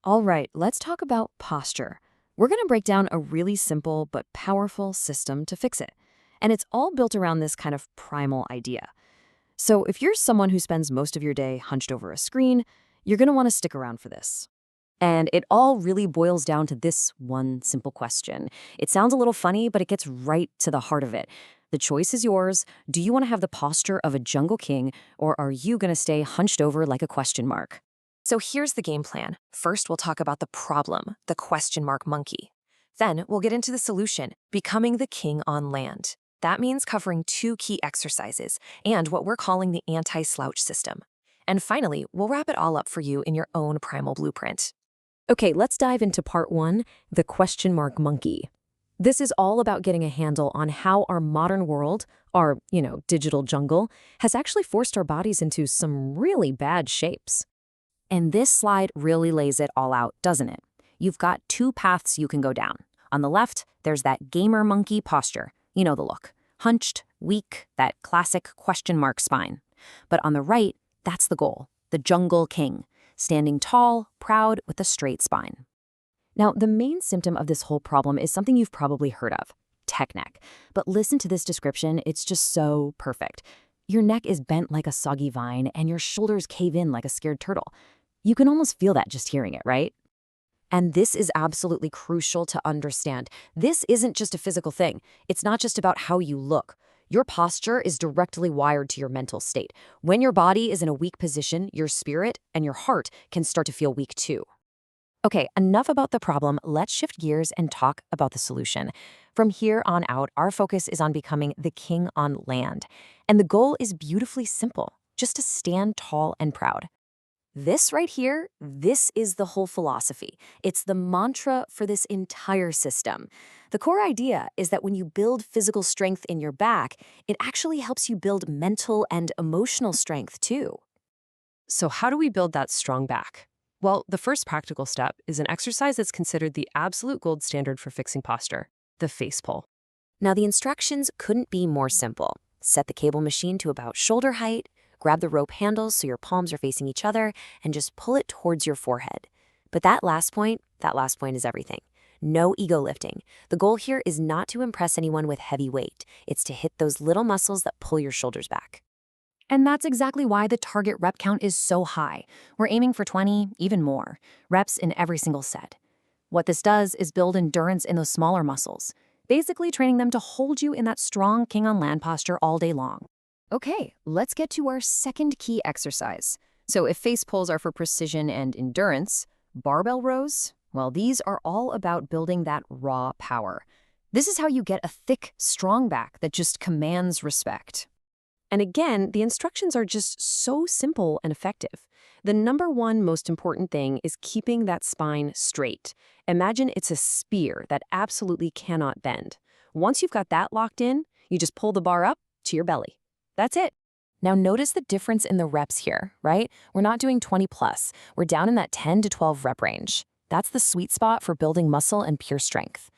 All right, let's talk about posture. We're going to break down a really simple but powerful system to fix it. And it's all built around this kind of primal idea. So if you're someone who spends most of your day hunched over a screen, you're going to want to stick around for this. And it all really boils down to this one simple question. It sounds a little funny, but it gets right to the heart of it. The choice is yours. Do you want to have the posture of a jungle king, or are you going to stay hunched over like a question mark? So here's the game plan. First, we'll talk about the problem, the question mark monkey. Then we'll get into the solution, becoming the king on land. That means covering 2 key exercises and what we're calling the anti-slouch system. And finally, we'll wrap it all up for you in your own primal blueprint. Okay, let's dive into part 1, the question mark monkey. This is all about getting a handle on how our modern world, our, digital jungle, has actually forced our bodies into some really bad shapes. And this slide really lays it all out, doesn't it? You've got 2 paths you can go down. On the left, there's that gamer monkey posture. You know the look. Hunched, weak, that classic question mark spine. But on the right, that's the goal, the jungle king, standing tall, proud, with a straight spine. Now, the main symptom of this whole problem is something you've probably heard of, tech neck. But listen to this description, it's just so perfect. Your neck is bent like a soggy vine, and your shoulders cave in like a scared turtle. You can almost feel that just hearing it, right? And this is absolutely crucial to understand. This isn't just a physical thing. It's not just about how you look. Your posture is directly wired to your mental state. When your body is in a weak position, your spirit and your heart can start to feel weak too. Okay, enough about the problem. Let's shift gears and talk about the solution. From here on out, our focus is on becoming the king on land. And the goal is beautifully simple, just to stand tall and proud. This right here, this is the whole philosophy. It's the mantra for this entire system. The core idea is that when you build physical strength in your back, it actually helps you build mental and emotional strength too. So how do we build that strong back? Well, the first practical step is an exercise that's considered the absolute gold standard for fixing posture, the face pull. Now, the instructions couldn't be more simple. Set the cable machine to about shoulder height, grab the rope handles so your palms are facing each other, and just pull it towards your forehead. But that last point is everything. No ego lifting. The goal here is not to impress anyone with heavy weight. It's to hit those little muscles that pull your shoulders back. And that's exactly why the target rep count is so high. We're aiming for 20, even more, reps in every single set. What this does is build endurance in those smaller muscles, basically training them to hold you in that strong king on land posture all day long. Okay, let's get to our second key exercise. So if face pulls are for precision and endurance, barbell rows, well, these are all about building that raw power. This is how you get a thick, strong back that just commands respect. And again, the instructions are just so simple and effective. The number one most important thing is keeping that spine straight. Imagine it's a spear that absolutely cannot bend. Once you've got that locked in, you just pull the bar up to your belly. That's it. Now notice the difference in the reps here, right? We're not doing 20 plus. We're down in that 10 to 12 rep range. That's the sweet spot for building muscle and pure strength.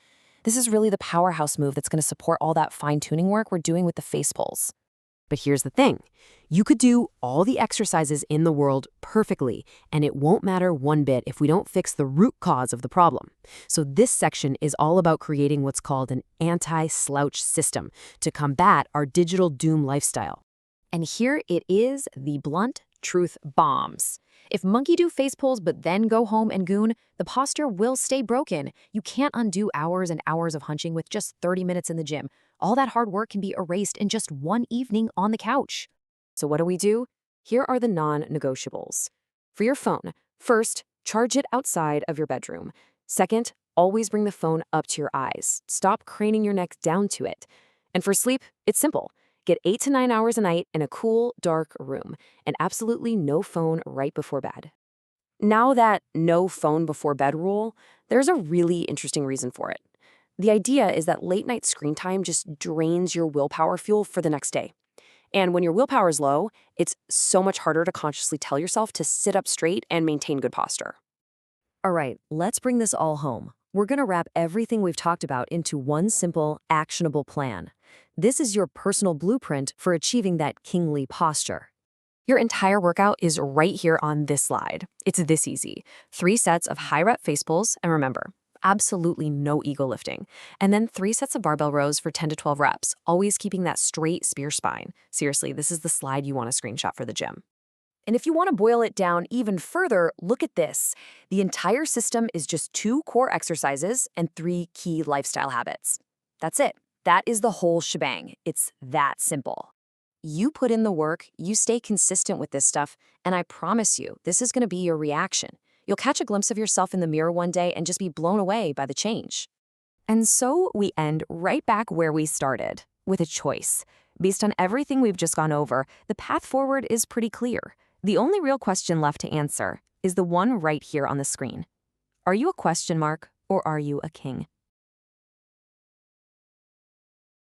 This is really the powerhouse move that's going to support all that fine-tuning work we're doing with the face pulls. But here's the thing. You could do all the exercises in the world perfectly, and it won't matter one bit if we don't fix the root cause of the problem. So this section is all about creating what's called an anti-slouch system to combat our digital doom lifestyle. And here it is, the blunt truth bombs. If monkey do face pulls but then go home and goon, the posture will stay broken. You can't undo hours and hours of hunching with just 30 minutes in the gym. All that hard work can be erased in just one evening on the couch. So what do? Here are the non-negotiables. For your phone, first, charge it outside of your bedroom. Second, always bring the phone up to your eyes. Stop craning your neck down to it. And for sleep, it's simple. Get 8 to 9 hours a night in a cool, dark room, and absolutely no phone right before bed. Now that no phone before bed rule, there's a really interesting reason for it. The idea is that late night screen time just drains your willpower fuel for the next day. And when your willpower is low, it's so much harder to consciously tell yourself to sit up straight and maintain good posture. All right, let's bring this all home. We're going to wrap everything we've talked about into one simple, actionable plan. This is your personal blueprint for achieving that kingly posture. Your entire workout is right here on this slide. It's this easy. 3 sets of high-rep face pulls, and remember, absolutely no ego lifting. And then 3 sets of barbell rows for 10 to 12 reps, always keeping that straight spear spine. Seriously, this is the slide you want to screenshot for the gym. And if you want to boil it down even further, look at this. The entire system is just 2 core exercises and 3 key lifestyle habits. That's it. That is the whole shebang. It's that simple. You put in the work, you stay consistent with this stuff, and I promise you, this is going to be your reaction. You'll catch a glimpse of yourself in the mirror one day and just be blown away by the change. And so we end right back where we started, with a choice. Based on everything we've just gone over, the path forward is pretty clear. The only real question left to answer is the one right here on the screen. Are you a question mark or are you a king?